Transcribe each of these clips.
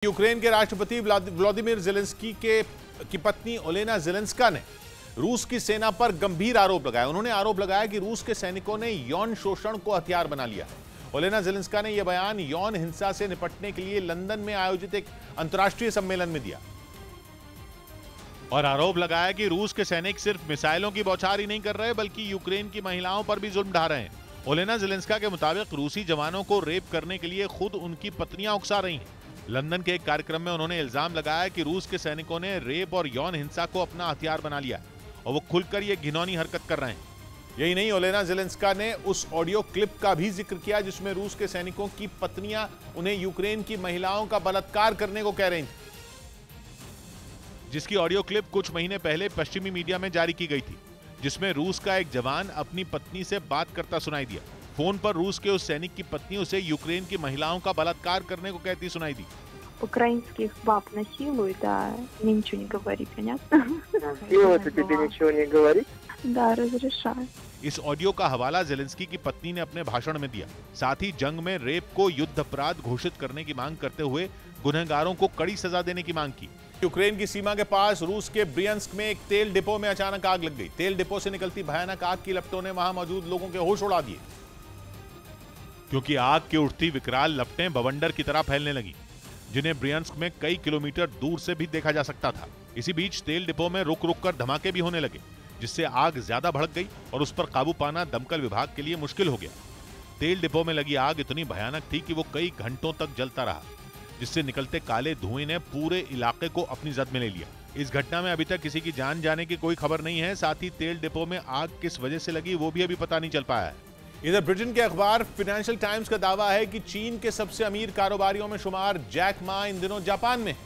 Ukraine के राष्ट्रपति Vladimir Zelensky की पत्नी ओलेना ज़ेलेंस्का ने रूस की सेना पर गंभीर आरोप लगाया। उन्होंने आरोप लगाया कि रूस के सैनिकों ने यौन शोषण को हथियार बना लिया है। ओलेना ज़ेलेंस्का ने यह बयान यौन हिंसा से निपटने के लिए लंदन में आयोजित एक अंतर्राष्ट्रीय सम्मेलन में दिया और आरोप लगाया कि रूस के सैनिक सिर्फ मिसाइलों की बौछार ही नहीं कर रहे बल्कि यूक्रेन की महिलाओं पर भी जुल्म ढा रहे हैं। ओलेना ज़ेलेंस्का के मुताबिक रूसी जवानों को रेप करने के लिए खुद उनकी पत्नियां उकसा रही हैं। लंदन के एक कार्यक्रम में उन्होंने इल्जाम लगाया कि रूस के सैनिकों ने रेप और यौन हिंसा को अपना हथियार बना लिया और वो खुलकर ये घिनौनी हरकत कर रहे हैं। यही नहीं, ओलेना ज़ेलेंस्का ने उस ऑडियो क्लिप का भी जिक्र किया जिसमें रूस के सैनिकों की पत्नियां उन्हें यूक्रेन की महिलाओं का बलात्कार करने को कह रही थी, जिसकी ऑडियो क्लिप कुछ महीने पहले पश्चिमी मीडिया में जारी की गई थी, जिसमें रूस का एक जवान अपनी पत्नी से बात करता सुनाई दिया। फोन पर रूस के उस सैनिक की पत्नी उसे यूक्रेन की महिलाओं का बलात्कार करने को कहती सुनाई दी। Украинских баб насилуют, да, мне ничего не говори, понятно? И вот тебе ничего не говорит? Да, разрешаю. इस ऑडियो का हवाला ज़ेलेंस्की की पत्नी ने अपने भाषण में दिया। साथ ही जंग में रेप को युद्ध अपराध घोषित करने की मांग करते हुए गुनहगारों को कड़ी सजा देने की मांग की। यूक्रेन की सीमा के पास रूस के ब्रियांस्क में एक तेल डिपो में अचानक आग लग गई। तेल डिपो से निकलती भयानक आग की लपटों ने वहां मौजूद लोगों के होश उड़ा दिए, क्योंकि आग की उठती विकराल लपटें बवंडर की तरह फैलने लगी, जिन्हें ब्रियांस्क में कई किलोमीटर दूर से भी देखा जा सकता था। इसी बीच तेल डिपो में रुक रुक कर धमाके भी होने लगे, जिससे आग ज्यादा भड़क गई और उस पर काबू पाना दमकल विभाग के लिए मुश्किल हो गया। तेल डिपो में लगी आग इतनी भयानक थी कि वो कई घंटों तक जलता रहा, जिससे निकलते काले धुएं ने पूरे इलाके को अपनी जद में ले लिया। इस घटना में अभी तक किसी की जान जाने की कोई खबर नहीं है। साथ ही तेल डिपो में आग किस वजह से लगी वो भी अभी पता नहीं चल पाया है। इधर ब्रिटेन के अखबार फाइनेंशियल टाइम्स का दावा है कि चीन के सबसे अमीर कारोबारियों में शुमार जैक मा इन दिनों जापान में है।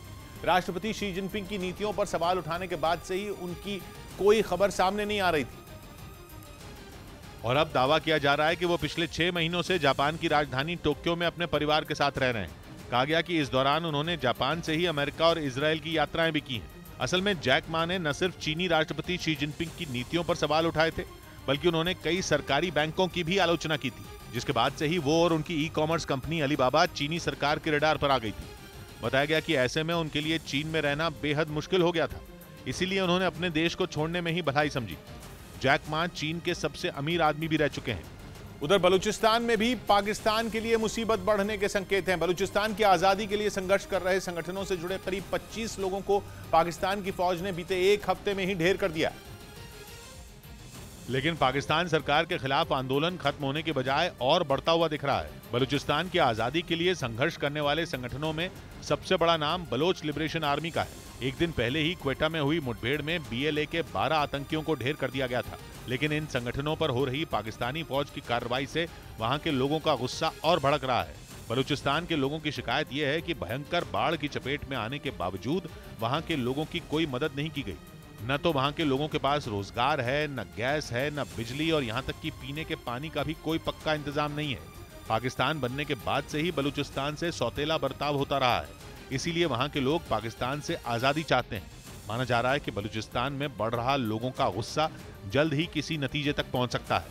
राष्ट्रपति शी जिनपिंग की नीतियों पर सवाल उठाने के बाद से ही उनकी कोई खबर सामने नहीं आ रही थी और अब दावा किया जा रहा है कि वो पिछले 6 महीनों से जापान की राजधानी टोक्यो में अपने परिवार के साथ रह रहे हैं। कहा गया कि इस दौरान उन्होंने जापान से ही अमेरिका और इजराइल की यात्राएं भी की हैं। असल में जैक मा ने न सिर्फ चीनी राष्ट्रपति शी जिनपिंग की नीतियों पर सवाल उठाए थे, बल्कि उन्होंने कई सरकारी बैंकों की भी आलोचना की थी, जिसके बाद से ही वो और उनकी ई-कॉमर्स कंपनी अलीबाबा चीनी सरकार के रडार पर आ गई थी। बताया गया कि ऐसे में उनके लिए चीन में रहना बेहद मुश्किल हो गया था, इसीलिए उन्होंने अपने देश को छोड़ने में ही भलाई समझी। जैक मा चीन के सबसे अमीर आदमी भी रह चुके हैं। उधर बलूचिस्तान में भी पाकिस्तान के लिए मुसीबत बढ़ने के संकेत हैं। बलूचिस्तान की आजादी के लिए संघर्ष कर रहे संगठनों से जुड़े करीब 25 लोगों को पाकिस्तान की फौज ने बीते एक हफ्ते में ही ढेर कर दिया, लेकिन पाकिस्तान सरकार के खिलाफ आंदोलन खत्म होने के बजाय और बढ़ता हुआ दिख रहा है। बलूचिस्तान की आजादी के लिए संघर्ष करने वाले संगठनों में सबसे बड़ा नाम बलोच लिबरेशन आर्मी का है। एक दिन पहले ही क्वेटा में हुई मुठभेड़ में BLA के 12 आतंकियों को ढेर कर दिया गया था, लेकिन इन संगठनों पर हो रही पाकिस्तानी फौज की कार्रवाई से वहां के लोगों का गुस्सा और भड़क रहा है। बलूचिस्तान के लोगों की शिकायत यह है कि भयंकर बाढ़ की चपेट में आने के बावजूद वहां के लोगों की कोई मदद नहीं की गई। न तो वहां के लोगों के पास रोजगार है, न गैस है, न बिजली और यहां तक कि पीने के पानी का भी कोई पक्का इंतजाम नहीं है। पाकिस्तान बनने के बाद से ही बलूचिस्तान से सौतेला बर्ताव होता रहा है, इसीलिए वहां के लोग पाकिस्तान से आजादी चाहते हैं। माना जा रहा है कि बलूचिस्तान में बढ़ रहा लोगों का गुस्सा जल्द ही किसी नतीजे तक पहुंच सकता है।